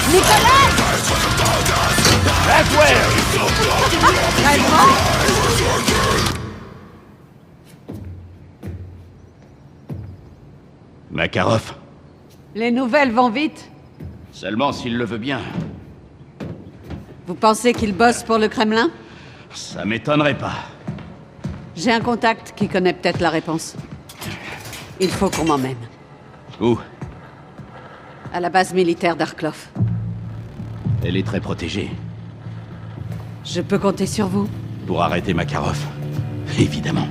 Nicolas! Laswell! Makarov? Les nouvelles vont vite. Seulement s'il le veut bien. Vous pensez qu'il bosse pour le Kremlin? Ça m'étonnerait pas. J'ai un contact qui connaît peut-être la réponse. Il faut qu'on m'emmène. Où? À la base militaire d'Arklov. Elle est très protégée. Je peux compter sur vous? Pour arrêter Makarov. Évidemment.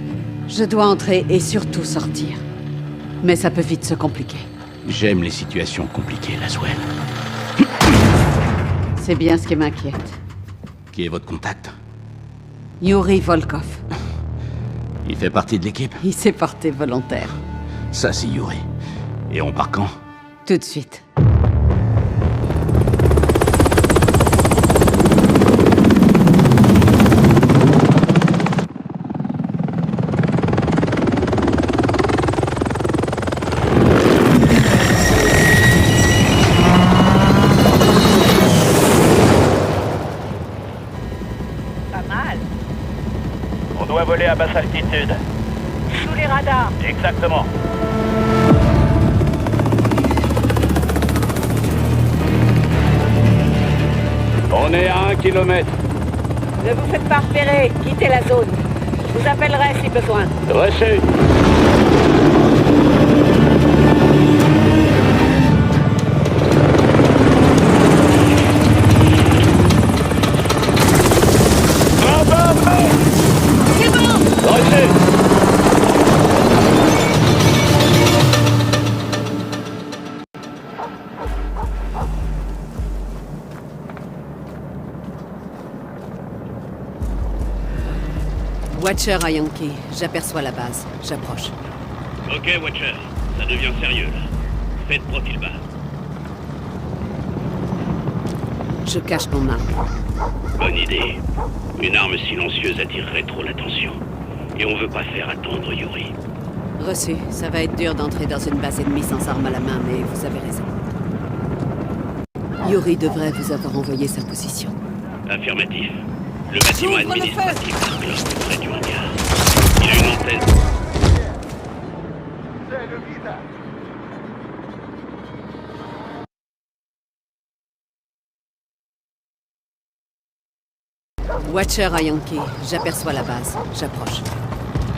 Je dois entrer et surtout sortir. Mais ça peut vite se compliquer. J'aime les situations compliquées, Laswell. C'est bien ce qui m'inquiète. Qui est votre contact? Yuri Volkov. Il fait partie de l'équipe? Il s'est porté volontaire. Ça, c'est Yuri. Et on part quand? Tout de suite. On doit voler à basse altitude. Sous les radars. Exactement. On est à 1 kilomètre. Ne vous faites pas repérer. Quittez la zone. Je vous appellerai si besoin. Reçu. C'est bon. Reçu. Watcher à Yankee. J'aperçois la base. J'approche. Ok, Watcher. Ça devient sérieux, là. Faites profil bas. Je cache mon arme. Bonne idée. Une arme silencieuse attirerait trop l'attention. Et on veut pas faire attendre Yuri. Reçu. Ça va être dur d'entrer dans une base ennemie sans arme à la main, mais vous avez raison. Yuri devrait vous avoir envoyé sa position. Affirmatif. Le bâtiment Ouvre le administratif d'Arklov, près du hangar. Il a une antenne. Watcher à Yankee. J'aperçois la base. J'approche.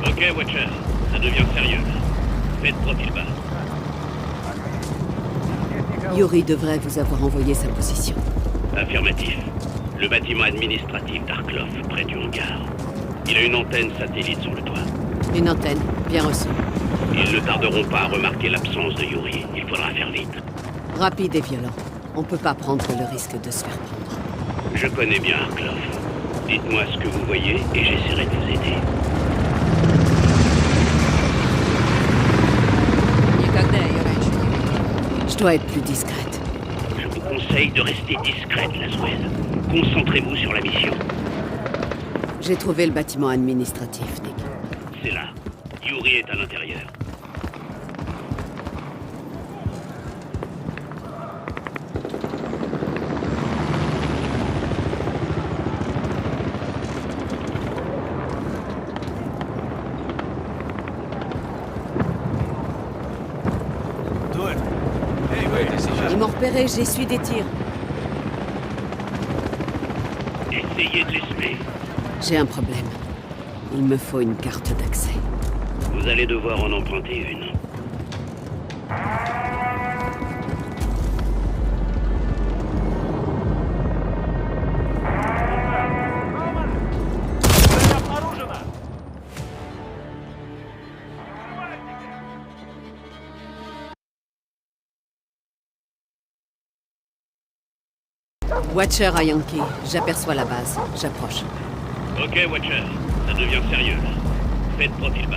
Ok, Watcher. Ça devient sérieux, là. Faites profil bas. Yuri devrait vous avoir envoyé sa position. Affirmatif. Le bâtiment administratif d'Arklov, près du hangar. Il a une antenne satellite sur le toit. Une antenne. Bien reçue. Ils ne tarderont pas à remarquer l'absence de Yuri. Il faudra faire vite. Rapide et violent. On peut pas prendre le risque de se faire prendre. Je connais bien Arklov. Dites-moi ce que vous voyez et j'essaierai de vous aider. Je dois être plus discrète. Je vous conseille de rester discrète, Laswell. Concentrez-vous sur la mission. J'ai trouvé le bâtiment administratif, Nick. C'est là. Yuri est à l'intérieur. Ils m'ont repéré, j'essuie des tirs. Essayez de les semer. J'ai un problème. Il me faut une carte d'accès. Vous allez devoir en emprunter une. Watcher à Yankee. J'aperçois la base. J'approche. Ok, Watcher. Ça devient sérieux, là. Faites profil bas.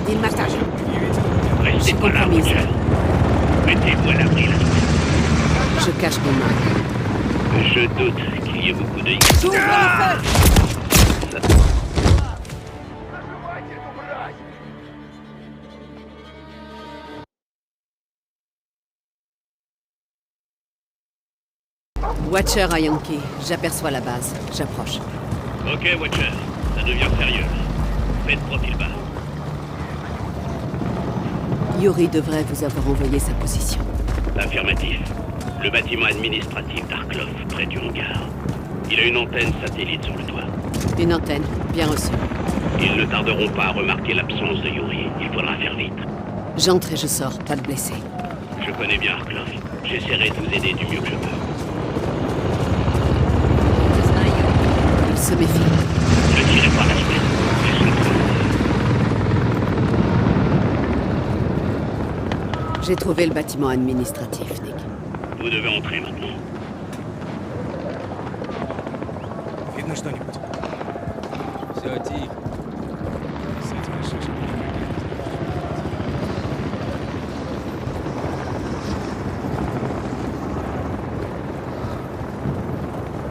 il m'attache. Restez J'ai pas là, compromis. Watcher. Mettez-vous à l'abri, la Je cache mes mains. Je doute qu'il y ait beaucoup de... J'ouvre le feu! Watcher à Yankee, j'aperçois la base. J'approche. Ok, Watcher, ça devient sérieux. Faites profil bas. Yuri devrait vous avoir envoyé sa position. Affirmatif. Le bâtiment administratif d'Arklov, près du hangar. Il a une antenne satellite sur le toit. Une antenne, bien reçue. Ils ne tarderont pas à remarquer l'absence de Yuri. Il faudra faire vite. J'entre et je sors, pas de blessés. Je connais bien Arklov. J'essaierai de vous aider du mieux que je peux. Il se méfie. Ne tirez pas la semaine. Ils sont trop nombreux. J'ai trouvé le bâtiment administratif, Nick. Vous devez entrer maintenant. Видно что-нибудь? Все тихо. С этими шишками.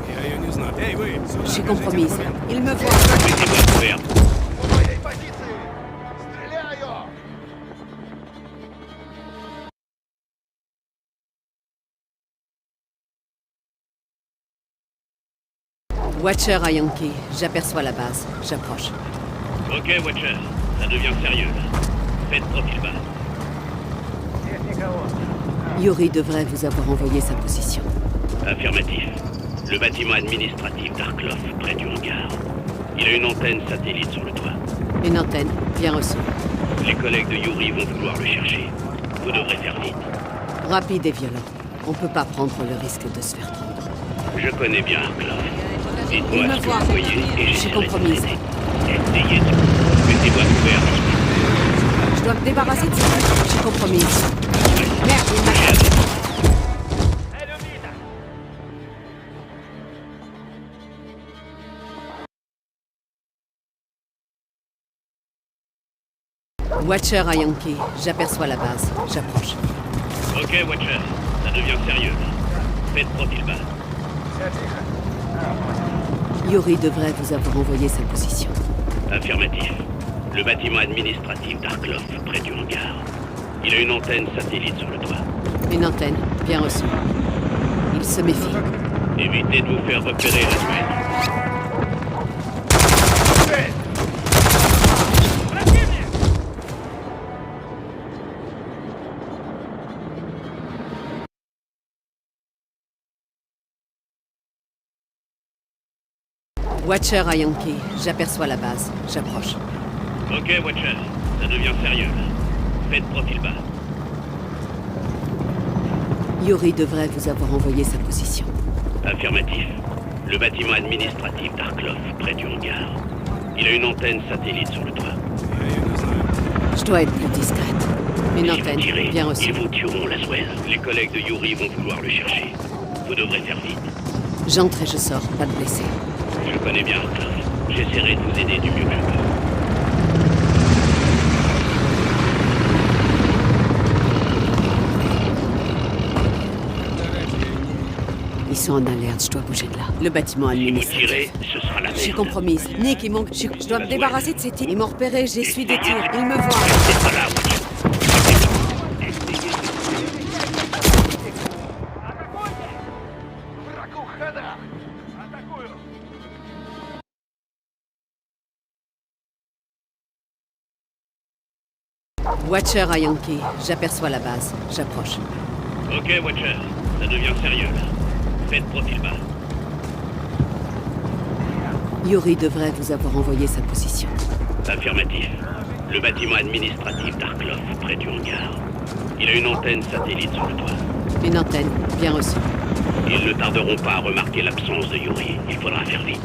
Я ее не знаю. Эй, вы! Сюда! Je suis держите compromise. документ. Il me voit. Mettez-vous couvert. По моей позиции! Стреляю! Watcher à Yankee, j'aperçois la base. J'approche. Ok, Watcher, ça devient sérieux. Faites profil bas. Yuri devrait vous avoir envoyé sa position. Affirmatif. Le bâtiment administratif d'Arklov, près du hangar. Il a une antenne satellite sur le toit. Une antenne, bien reçue. Les collègues de Yuri vont vouloir le chercher. Vous devrez faire vite. Rapide et violent. On peut pas prendre le risque de se faire prendre. Je connais bien Arklov. Il Dites-moi me ce que voit. vous voyez et Je suis j'essaierai de vous compromise. aider. Essayez de... Mettez-vous couvert. Je dois me débarrasser de ça. Je suis compromise. Merde, il m'attaque. Watcher à Yankee, j'aperçois la base. J'approche. Ok, Watcher, ça devient sérieux. Faites profil bas. Yuri devrait vous avoir envoyé sa position. Affirmatif. Le bâtiment administratif d'Arklov, près du hangar. Il a une antenne satellite sur le toit. Une antenne, bien reçue. Il se méfie. Évitez de vous faire repérer la semaine. Watcher à Yankee, j'aperçois la base. J'approche. Ok, Watcher, ça devient sérieux. Faites profil bas. Yuri devrait vous avoir envoyé sa position. Affirmatif. Le bâtiment administratif d'Arklov, près du hangar. Il a une antenne satellite sur le toit. Я ее не знаю. Je dois être plus discrète. Une Si vous antenne, tirez, bien reçue. ils vous tueront la Suez. Les collègues de Yuri vont vouloir le chercher. Vous devrez faire vite. J'entre et je sors, pas de blessés. Je connais bien Arklov. J'essaierai de vous aider du mieux que je peux. Ils sont en alerte, je dois bouger de là. Le bâtiment Si vous administratif. tirez, ce sera la Je suis merde. compromise. Nick, il manque. Je dois me débarrasser de ces types. Ils m'ont repéré, j'essuie des tirs. Ils me voient. Restez pas là, Watcher. Врагу хана! Атакую! Watcher à Yankee, j'aperçois la base. J'approche. Ok, Watcher, ça devient sérieux là. Faites profil bas. Yuri devrait vous avoir envoyé sa position. Affirmatif. Le bâtiment administratif d'Arklov, près du hangar. Il a une antenne satellite sur le toit. Une antenne, bien reçue. Ils ne tarderont pas à remarquer l'absence de Yuri. Il faudra faire vite.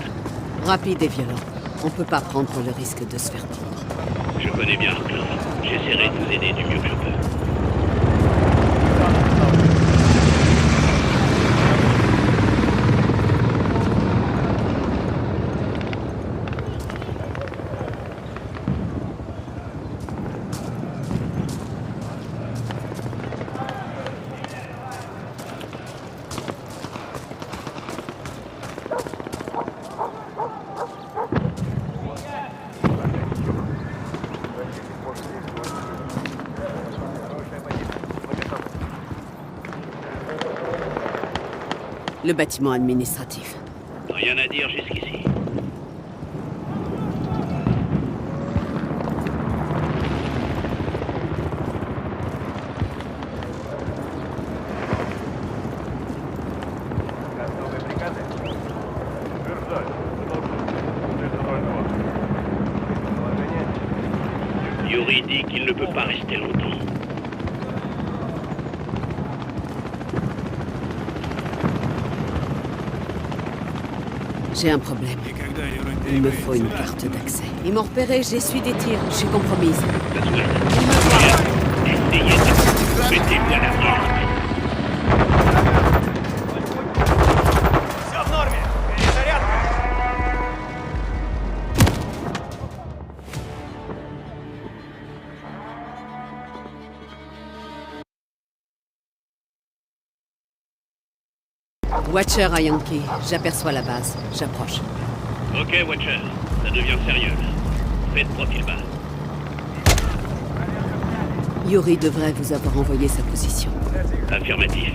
Rapide et violent. On peut pas prendre le risque de se faire prendre. Je connais bien Arklov. J'essaierai de vous aider du mieux que je peux. Le bâtiment administratif. Rien à dire jusqu'ici. Готовы приказы? Утверждаю. Центрального. Положение. Yuri dit qu'il ne peut pas rester longtemps. J'ai un problème. И когда Юра Il me двигается, faut une carte d'accès. Ils m'ont repéré, j'essuie des tirs. Je suis compromise. Essayez de... Mettez-vous à la porte. Все в норме. Перезарядка. Watcher à Yankee. J'aperçois la base. J'approche. Ok, Watcher, ça devient sérieux là. Faites profil bas. Yuri devrait vous avoir envoyé sa position. Affirmatif.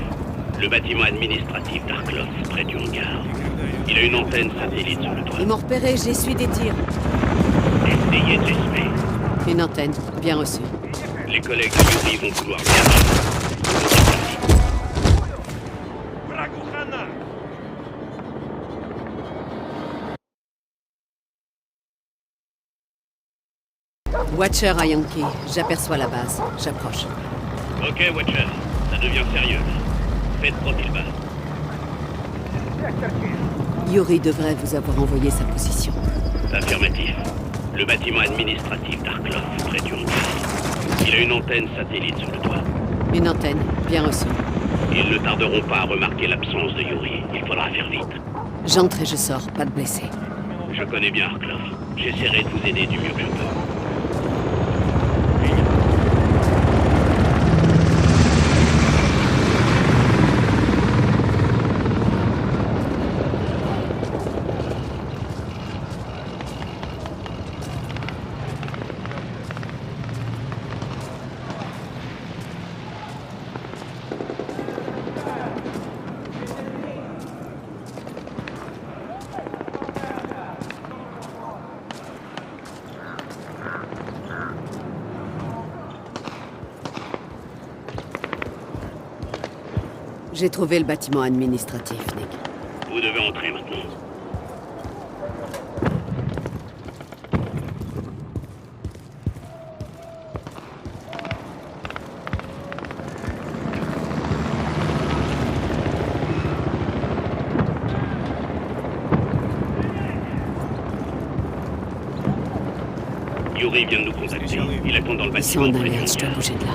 Le bâtiment administratif d'Arkloff, près du hangar. Il a une antenne satellite sur le toit. Ils m'ont repéré, j'essuie des tirs. Essayez de l'espace. Une antenne. Bien reçue. Les collègues de Yuri vont vouloir bien. Врагу хана. Watcher à Yankee. J'aperçois la base. J'approche. Ok, Watcher, ça devient sérieux là. Faites profil bas. Yuri devrait vous avoir envoyé sa position. Affirmatif. Le bâtiment administratif d'Arkloff, près du hangar. Il a une antenne satellite sur le toit. Une antenne. Bien reçue. Ils ne tarderont pas à remarquer l'absence de Yuri. Il faudra faire vite. J'entre et je sors. Pas de blessés. Je connais bien Arkloff. J'essaierai de vous aider du mieux que je peux. J'ai trouvé le bâtiment administratif, Nick. Vous devez entrer maintenant. Yuri vient de nous contacter. Il attend dans le Ils sont bâtiment en près du alerte, je dois hangar. bouger de là.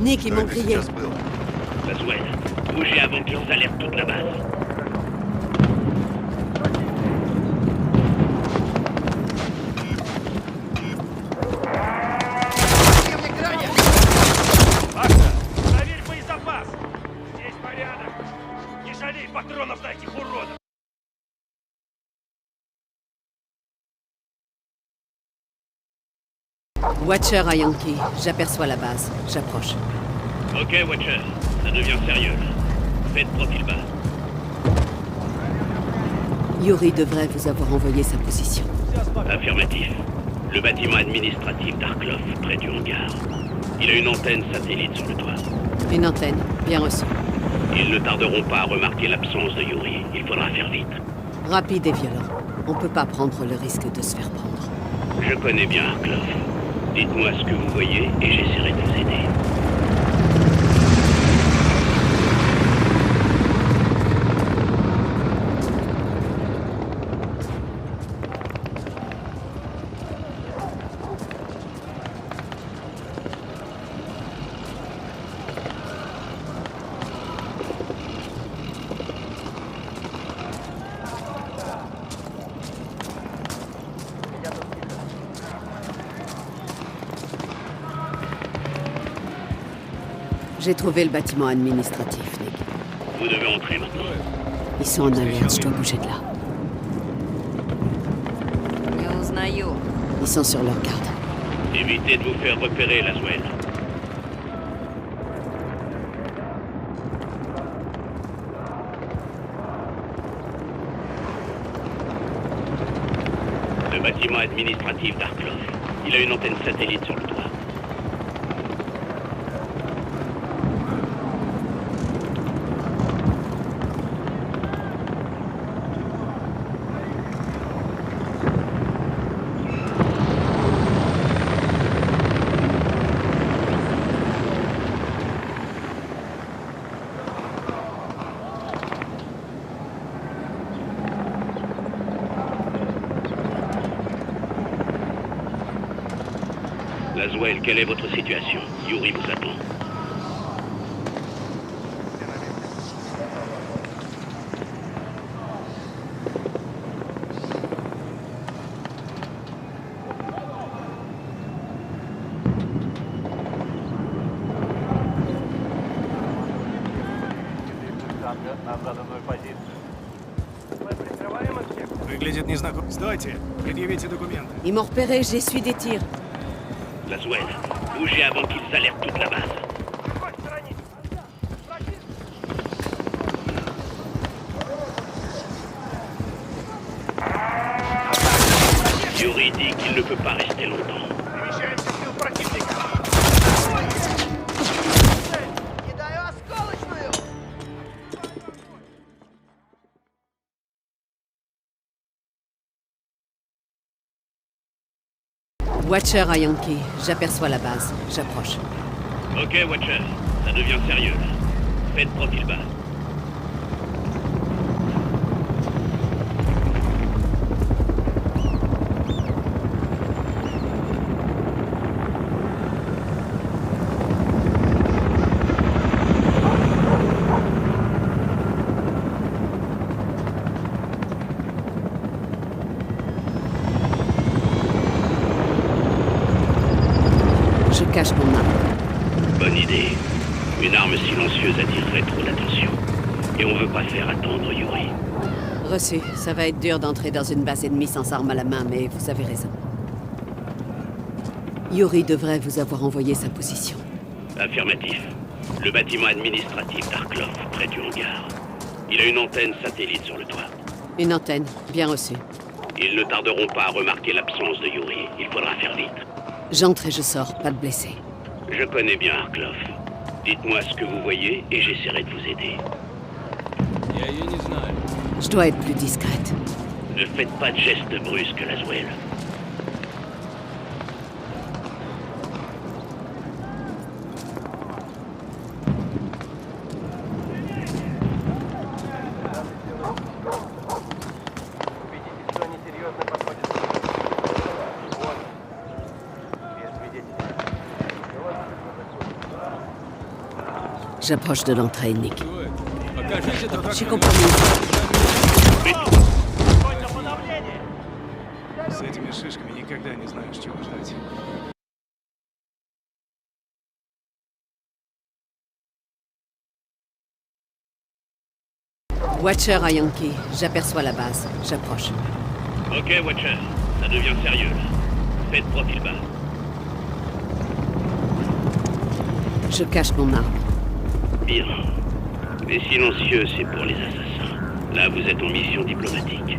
Nick, ils m'ont grillé. Laswell, bougez avant qu'ils alertent toute la base. Акта, проверь боезапас. Здесь порядок. Не жалей патронов на этих уродов. Watcher à Yankee. J'aperçois la base. J'approche. Ok, Watcher, ça devient sérieux là. Faites profil bas. Yuri devrait vous avoir envoyé sa position. Affirmatif. Le bâtiment administratif d'Arkloff, près du hangar. Il a une antenne satellite sur le toit. Une antenne. Bien reçue. Ils ne tarderont pas à remarquer l'absence de Yuri. Il faudra faire vite. Rapide et violent. On peut pas prendre le risque de se faire prendre. Je connais bien Arkloff. Dites-moi ce que vous voyez et j'essaierai de vous aider. J'ai trouvé le bâtiment administratif, Nick. Vous devez entrer maintenant. Ils sont en alerte, je dois bouger de là. Не узнаю. Ils sont sur leur garde. Évitez de vous faire repérer, Laswell. Le bâtiment administratif d'Arkloff. Il a une antenne satellite sur le toit. Laswell, quelle est votre situation? Yuri vous attend. Выглядит незнакомо. Стойте! Предъявите документы. Ils m'ont repéré, j'essuie des tirs. Laswell, bougez avant qu'ils alertent toute la base. Yuri dit qu'il ne peut pas rester longtemps. Watcher à Yankee, j'aperçois la base. J'approche. Ok, Watcher, ça devient sérieux là. Faites profil bas. Je cache mon arme. Bonne idée. Une arme silencieuse attirerait trop d'attention. Et on veut pas faire attendre Yuri. Reçu. Ça va être dur d'entrer dans une base ennemie sans arme à la main, mais vous avez raison. Yuri devrait vous avoir envoyé sa position. Affirmatif. Le bâtiment administratif d'Arkloff, près du hangar. Il a une antenne satellite sur le toit. Une antenne, bien reçue. Ils ne tarderont pas à remarquer l'absence de Yuri. Il faudra faire vite. J'entre et je sors, pas de blessés. Je connais bien Arkloff. Dites-moi ce que vous voyez et j'essaierai de vous aider. Я ее не знаю. Je dois être plus discrète. Ne faites pas de gestes brusques, Laswell. J'approche de l'entrée, Nick. Покажите только... J'ai compris. С этими шишками никогда не знаешь, чего ждать. Watcher à Yankee, j'aperçois la base. J'approche. Ok, Watcher, ça devient sérieux là. Faites profil bas. Je cache mon arme. Bien. Les silencieux, c'est pour les assassins. Là, vous êtes en mission diplomatique.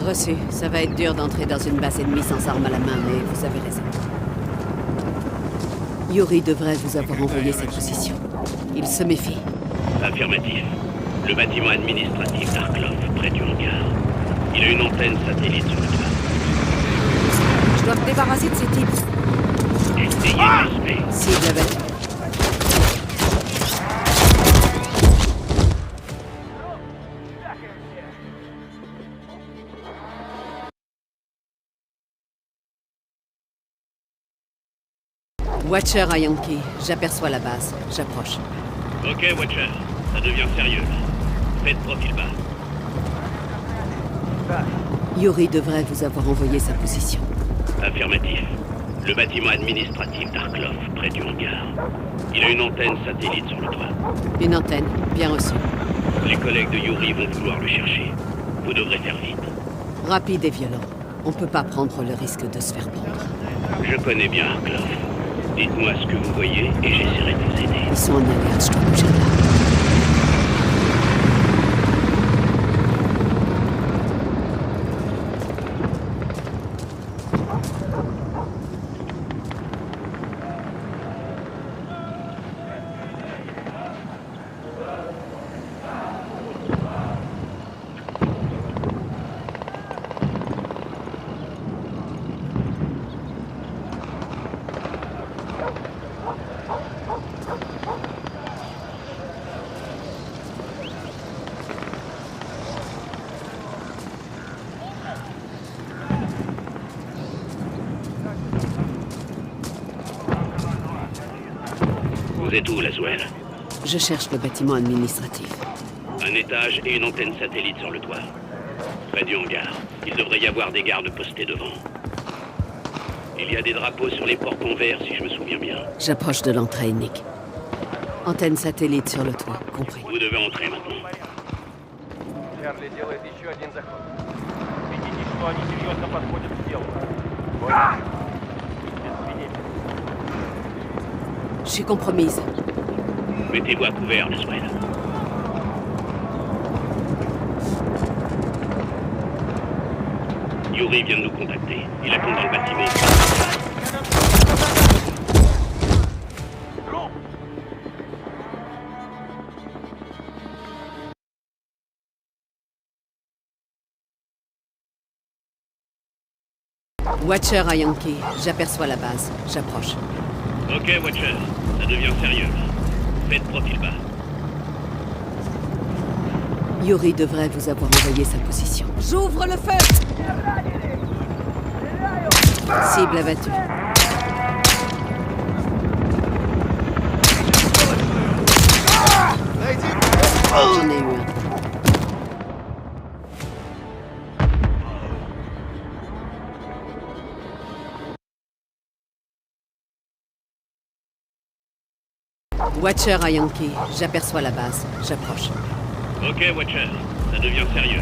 Reçu. Ça va être dur d'entrer dans une base ennemie sans arme à la main, mais vous avez raison. Yuri devrait vous avoir envoyé sa position. Il se méfie. Affirmatif. Le bâtiment administratif d'Arkloff, près du hangar. Il a une antenne satellite sur le toit. Je dois me débarrasser de ces types. Ayez respect. Cible avec. Watcher à Yankee, j'aperçois la base. J'approche. Ok, Watcher, ça devient sérieux là. Faites profil bas. Yuri devrait vous avoir envoyé sa position. Affirmatif. Le bâtiment administratif d'Arkloff, près du hangar. Il a une antenne satellite sur le toit. Une antenne, bien reçue. Les collègues de Yuri vont vouloir le chercher. Vous devrez faire vite. Rapide et violent. On peut pas prendre le risque de se faire prendre. Je connais bien Arklov. Dites-moi ce que vous voyez et j'essaierai de vous aider. Ils sont en alerte, je dois bouger de là. Vous êtes où, Laswell? Je cherche le bâtiment administratif. Un étage et une antenne satellite sur le toit. Près du hangar. Il devrait y avoir des gardes postés devant. Il y a des drapeaux sur les portes en verre, si je me souviens bien. J'approche de l'entrée, Nick. Antenne satellite sur le toit, compris. Vous devez entrer maintenant. Чарли делает еще один заход. Видите, что они серьезно подходят к делу. Без свидетелей. Je suis compromise. Mettez-vous à couvert, Laswell. Yuri vient de nous contacter. Il attend dans le bâtiment. Watcher à Yankee, j'aperçois la base. J'approche. Ok, Watcher. Ça devient sérieux. Faites profil bas. Yuri devrait vous avoir envoyé sa position. J'ouvre le feu! Cible abattue. J'en ai eu un. Watcher à Yankee, j'aperçois la base. J'approche. Ok, Watcher. Ça devient sérieux.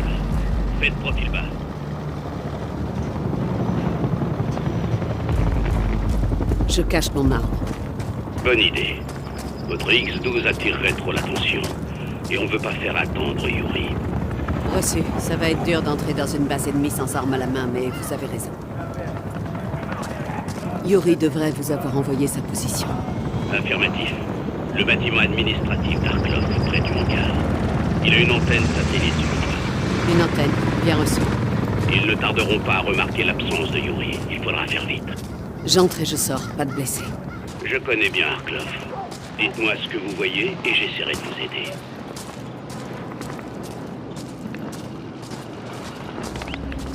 Faites profil bas. Je cache mon arme. Bonne idée. Votre X-12 attirerait trop l'attention. Et on veut pas faire attendre Yuri. Reçu. Ça va être dur d'entrer dans une base ennemie sans arme à la main, mais vous avez raison. Yuri devrait vous avoir envoyé sa position. Affirmatif. Le bâtiment administratif d'Arklov, près du hangar. Il a une antenne satellite sur le toit. Une antenne, bien reçue. Ils ne tarderont pas à remarquer l'absence de Yuri. Il faudra faire vite. J'entre et je sors, pas de blessés. Je connais bien Arklov. Dites-moi ce que vous voyez et j'essaierai de vous aider.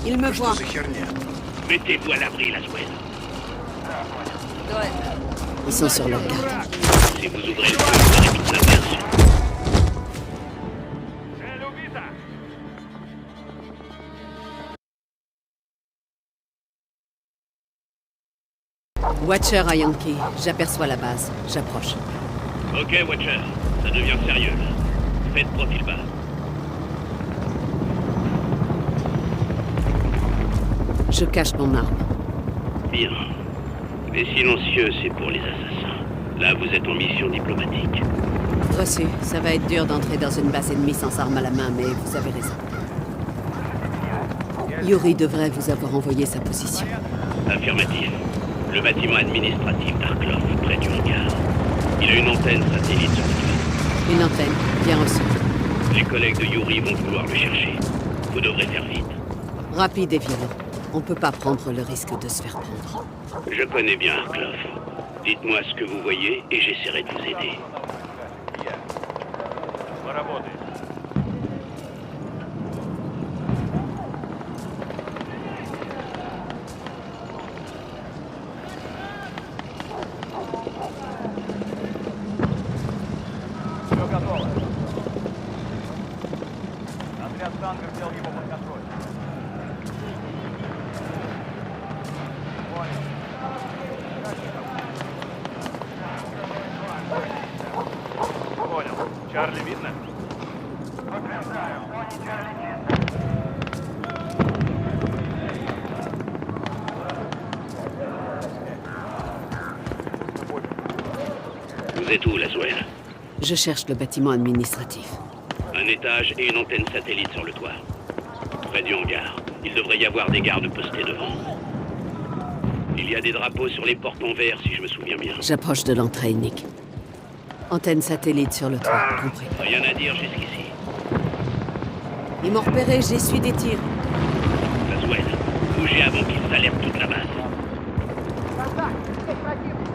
Il me voit. Mettez-vous à l'abri, Laswell. Ils sont sur leur garde. Si vous ouvrez le feu, vous aurez toute l'aperçu. Цель убита! Watcher à Yankee, j'aperçois la base. J'approche. Ok, Watcher. Ça devient sérieux. Faites profil bas. Je cache mon arme. Bien. Les silencieux, c'est pour les assassins. Là, vous êtes en mission diplomatique. Reçu. Ça va être dur d'entrer dans une base ennemie sans arme à la main, mais vous avez raison. Yuri devrait vous avoir envoyé sa position. Affirmatif. Le bâtiment administratif d'Arklov, près du hangar. Il a une antenne satellite sur le toit. Une antenne, bien reçue. Les collègues de Yuri vont vouloir le chercher. Vous devrez faire vite. Rapide et violent. On peut pas prendre le risque de se faire prendre. Je connais bien Arklov. Dites-moi ce que vous voyez et j'essaierai de vous aider. Поработай. Все готово. Отряд танков взял его под контроль. Понял. Чарли видно? êtes où, Laswell? Je cherche le bâtiment administratif. Un étage et une antenne satellite sur le toit. Près du hangar. Il devrait y avoir des gardes postés devant. Il y a des drapeaux sur les portes en verre, si je me souviens bien. J'approche de l'entrée, Nick. Antenne satellite sur le toit, compris. Rien à dire jusqu'ici. Ils m'ont repéré, j'essuie des tirs. Laswell, bougez avant qu'ils alertent toute la base.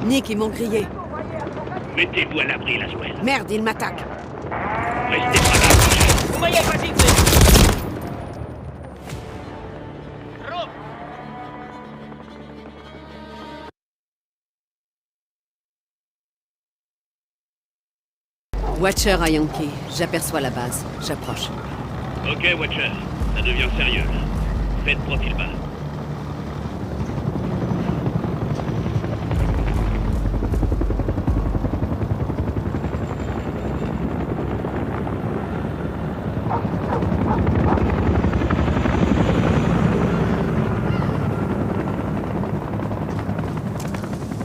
Nick, ils m'ont grillé. Mettez-vous à l'abri, Laswell. Merde, ils m'attaquent. Restez pas là. У моей позиции! Роб! Watcher à Yankee, j'aperçois la base. J'approche. Ok, Watcher. Ça devient sérieux, là. Faites profil bas.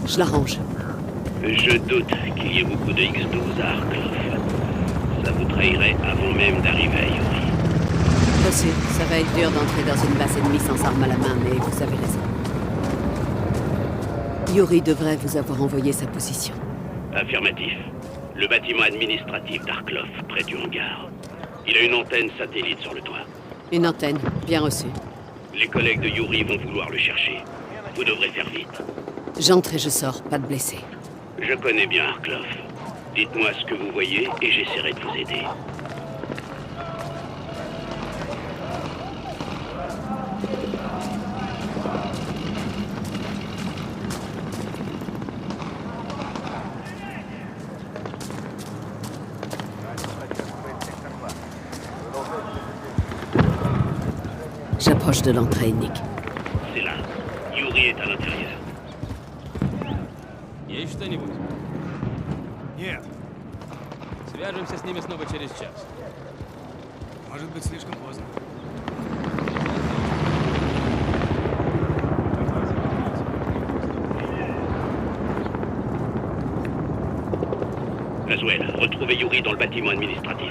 Je l'arrange. Je doute qu'il y ait beaucoup de X-12 à Arkloff. Ça vous trahirait avant même d'arriver à Yuri. Reçu. Ça va être dur d'entrer dans une base ennemie sans arme à la main, mais vous avez raison. Yuri devrait vous avoir envoyé sa position. Affirmatif. Le bâtiment administratif d'Arkloff, près du hangar. Il a une antenne satellite sur le toit. Une antenne, bien reçue. Les collègues de Yuri vont vouloir le chercher. Vous devrez faire vite. J'entre et je sors, pas de blessés. Je connais bien Arkloff. Dites-moi ce que vous voyez et j'essaierai de vous aider. J'approche de l'entrée, Nick. C'est là. Yuri est à l'intérieur. Есть что-нибудь? Нет. Свяжемся с ними снова через час. Может быть, слишком поздно. Laswell, retrouvez Yuri dans le bâtiment administratif.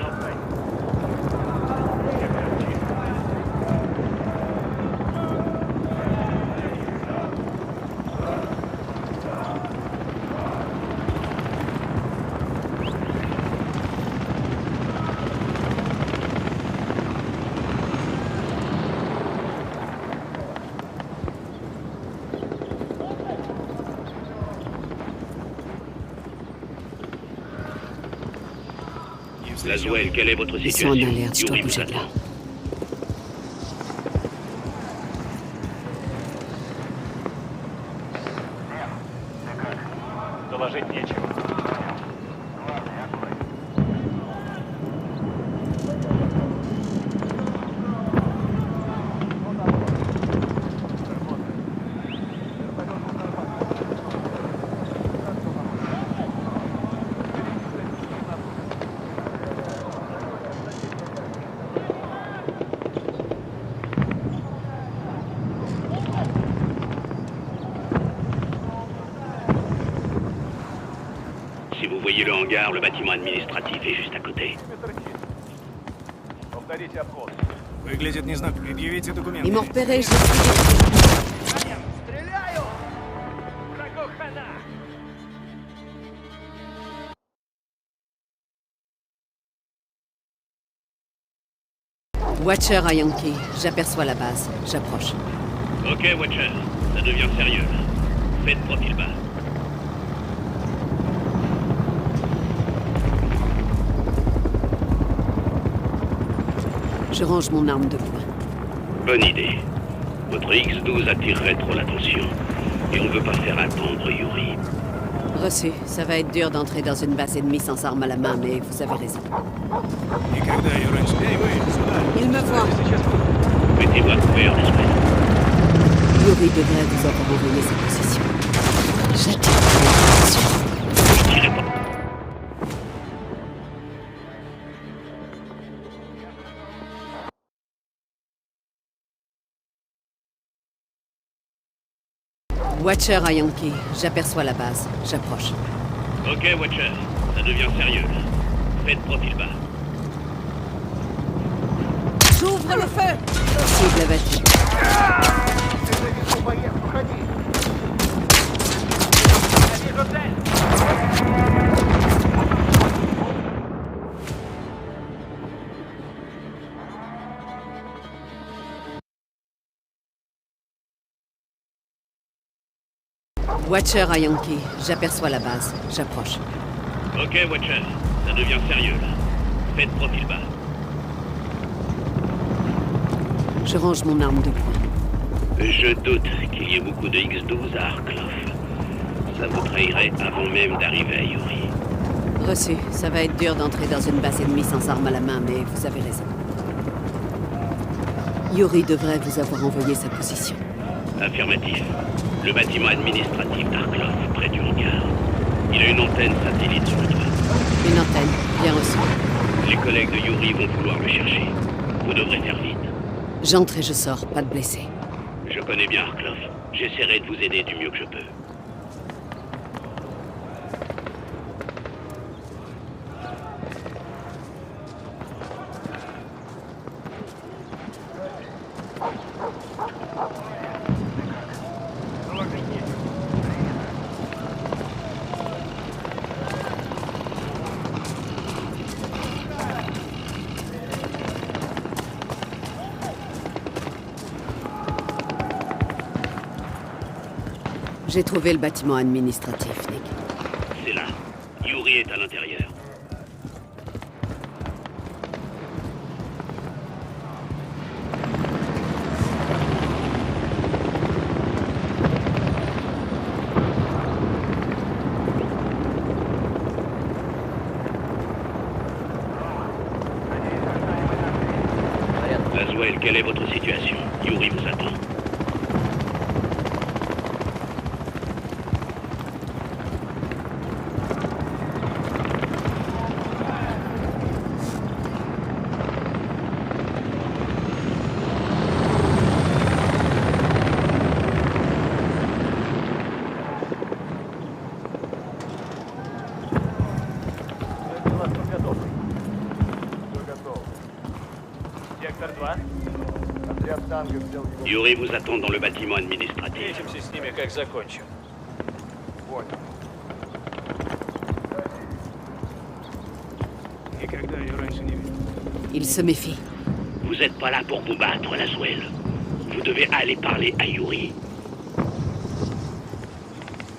Laswell, quelle est votre Ils sont en situation? alerte, je dois Yuri vous bouger de là. attend. Доложить нечего. Si vous voyez le hangar, le bâtiment administratif est juste à côté. Повторите обход. Выглядит незнакомо. Предъявите документы. Ils m'ont repéré, j'essuie des tirs. Стреляю! Врагу хана! Watcher à Yankee, j'aperçois la base. J'approche. Ok, Watcher. Ça devient sérieux, là. Faites profil bas. Выглядит незнакомо. Предъявите документы. Yuri est à l'intérieur. Есть что-нибудь? Laswell, retrouvez Yuri dans le bâtiment administratif. Нет. Faites profil bas. Je range mon arme de poing. Bonne idée. Votre X-12 attirerait trop l'attention. Et on ne veut pas faire attendre Yuri. Reçu. Ça va être dur d'entrer dans une base ennemie sans arme à la main, mais vous avez raison. Никогда ее раньше. Эй, вы, сюда! Ils me voient. Mettez-vous à couvert, Laswell. Yuri devrait vous avoir envoyé sa position. J'attire l'attention. Je dirais pas. Watcher à Yankee, j'aperçois la base. J'approche. Ok, Watcher. Ça devient sérieux, là. Faites profil bas. J'ouvre le feu. Cible abattue. Я вижу цель! Watcher à Yankee. J'aperçois la base. J'approche. Ok, Watcher. Ça devient sérieux, là. Faites profil bas. Je range mon arme de poing. Je doute qu'il y ait beaucoup de X-12 à Arkloff. Ça vous trahirait avant même d'arriver à Yuri. Reçu. Ça va être dur d'entrer dans une base ennemie sans arme à la main, mais vous avez raison. Yuri devrait vous avoir envoyé sa position. Affirmatif. Le bâtiment administratif d'Arkloff, près du hangar. Il a une antenne satellite sur le toit. Une antenne. Bien reçu. Les collègues de Yuri vont vouloir le chercher. Vous devrez faire vite. J'entre et je sors. Pas de blessés. Je connais bien Arkloff. J'essaierai de vous aider du mieux que je peux. J'ai trouvé le bâtiment administratif, Nick. C'est là. Yuri est à l'intérieur. Laswell, quelle est votre situation? Yuri vous attend. Сектор 2. Yuri vous attend dans le bâtiment administratif. Встретимся с ними, как закончим. Никогда ее раньше не видел. Il se méfie. Vous n'êtes pas là pour vous battre, Laswell. Vous devez aller parler à Yuri.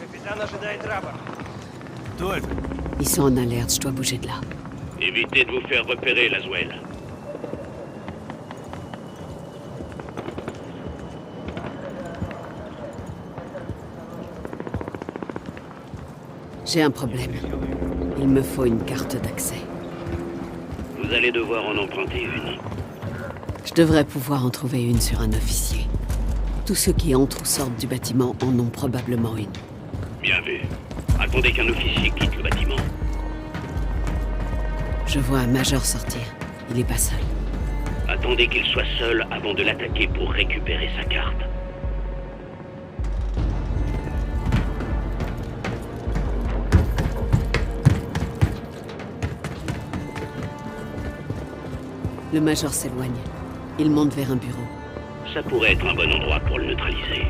Капитан ожидает рапорт. Кто это? Ils sont en alerte. Je dois bouger de là. Évitez de vous faire repérer, Laswell. J'ai un problème. Il me faut une carte d'accès. Vous allez devoir en emprunter une. Je devrais pouvoir en trouver une sur un officier. Tous ceux qui entrent ou sortent du bâtiment en ont probablement une. Bien vu. Attendez qu'un officier quitte le bâtiment. Je vois un major sortir. Il est pas seul. Attendez qu'il soit seul avant de l'attaquer pour récupérer sa carte. Le major s'éloigne. Il monte vers un bureau. Ça pourrait être un bon endroit pour le neutraliser.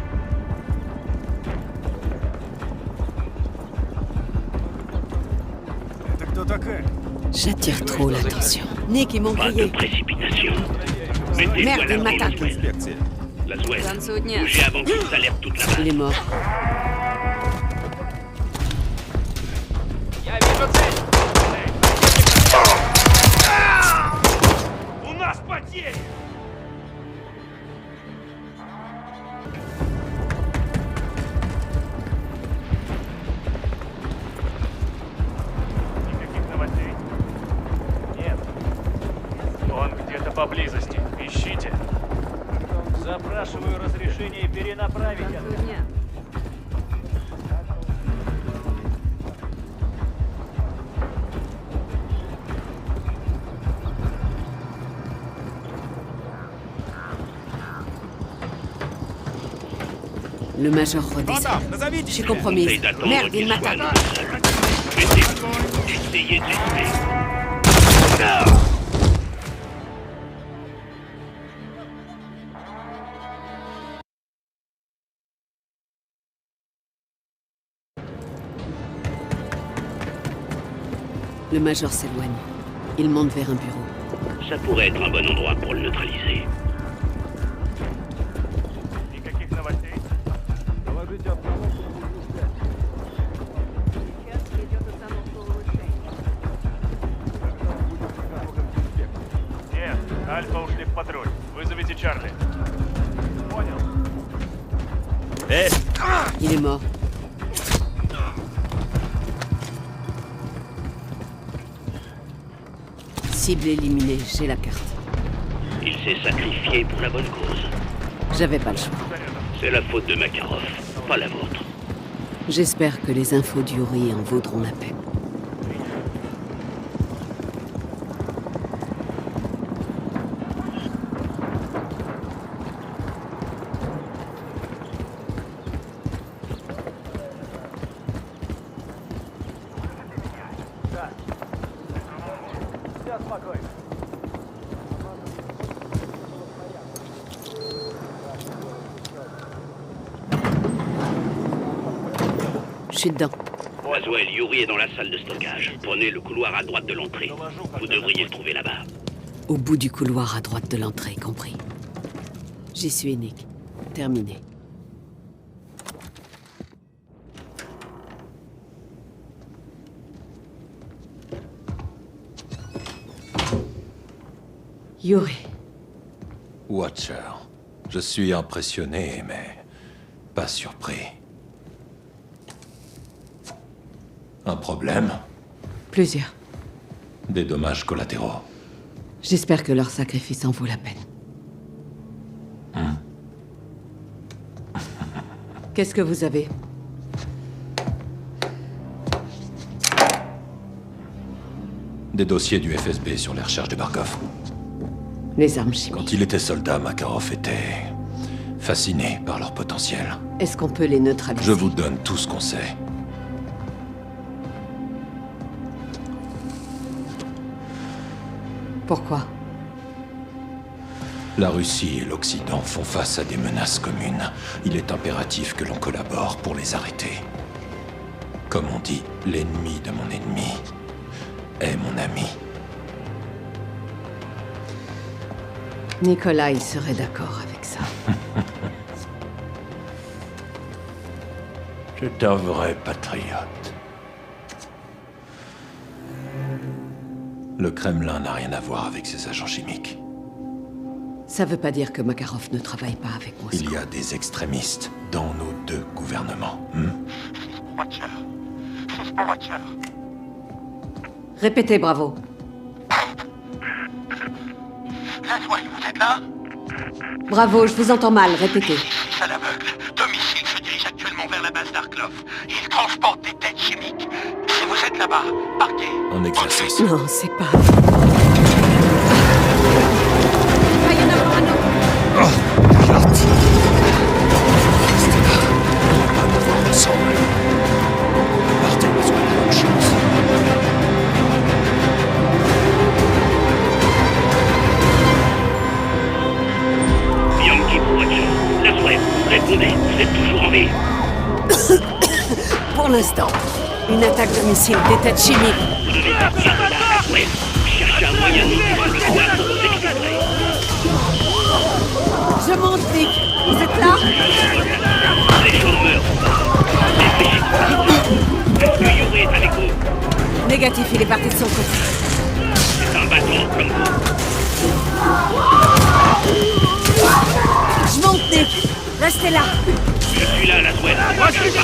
Это кто такая? J'attire trop l'attention. Nick, ils m'ont Pas de grillé. précipitation. Mettez-vous Merde, à il l'abri. m'attaque. Laswell, Судня. bougez avant qu'ils alertent toute la Il est base. mort. Я вижу цель! У нас потери! Никаких новостей? Нет. Он где-то поблизости. Ищите. Запрашиваю разрешение перенаправить отряд. Le major redescend. Назовите Je suis себя. compromise. Conseille d'attendre Merde, qu'il il soit m'attaque. à nouveau seul. Mettez-vous Essayez de l'espace. Le Major s'éloigne. Il monte vers un bureau. Ça pourrait être un bon endroit pour le neutraliser. Никаких новостей? Доложите обстановку. Нет, Альфа ушли в патруль. Вызовите Чарли. Понял. Il est mort. Cible éliminée, j'ai la carte. Il s'est sacrifié pour la bonne cause. J'avais pas le choix. C'est la faute de Makarov, pas la vôtre. J'espère que les infos d'Yuri en vaudront la peine. Все спокойно. Je suis dedans. Roswell, Yuri est dans la salle de stockage. Prenez le couloir à droite de l'entrée. Vous devriez le trouver là-bas. Au bout du couloir à droite de l'entrée, compris. J'y suis, Nick. Terminé. Yuri. Watcher. Je suis impressionné, mais pas surpris. Un problème? Plusieurs. Des dommages collatéraux. J'espère que leur sacrifice en vaut la peine. Qu'est-ce que vous avez? Des dossiers du FSB sur les recherches de Barkov. Les armes chimiques. Quand il était soldat, Makarov était fasciné par leur potentiel. Est-ce qu'on peut les neutraliser? Je vous donne tout ce qu'on sait. Pourquoi? La Russie et l'Occident font face à des menaces communes. Il est impératif que l'on collabore pour les arrêter. Comme on dit, l'ennemi de mon ennemi est mon ami. Nikolai serait d'accord avec ça. C'est un vrai patriote. Le Kremlin n'a rien à voir avec ses agents chimiques. Ça veut pas dire que Makarov ne travaille pas avec Moscou. Il y a des extrémistes dans nos deux gouvernements. Watcher. C'est pour Watcher. Répétez, Bravo. Laswell, vous êtes là? Bravo, je vous entends mal, répétez. À l'aveugle. Domicile se dirige actuellement vers la base d'Arklov. Il transporte des têtes chimiques. Si vous êtes là-bas, partez. En exercice. Non, c'est pas... Ah, il y en a un autre. Restez là. On va nous voir ensemble. Partez, Roswell. Bonne chance. Yankee pour Watcher. Laswell, répondez, vous êtes toujours en vie. Pour l'instant, une attaque de missile, des têtes chimiques. Vous devez partir de là, Laswell. Cherchez un moyen de nous le couloir pour vous exfiltrer. Je monte, Nick. Vous êtes là? Les gens meurent. Dépêchez-vous. Est-ce que Yuri est avec vous? Négatif, il est parti de son côté. C'est un bâton comme vous. Je monte, Nick. Restez là. Je suis là, Laswell. Moi, je suis là.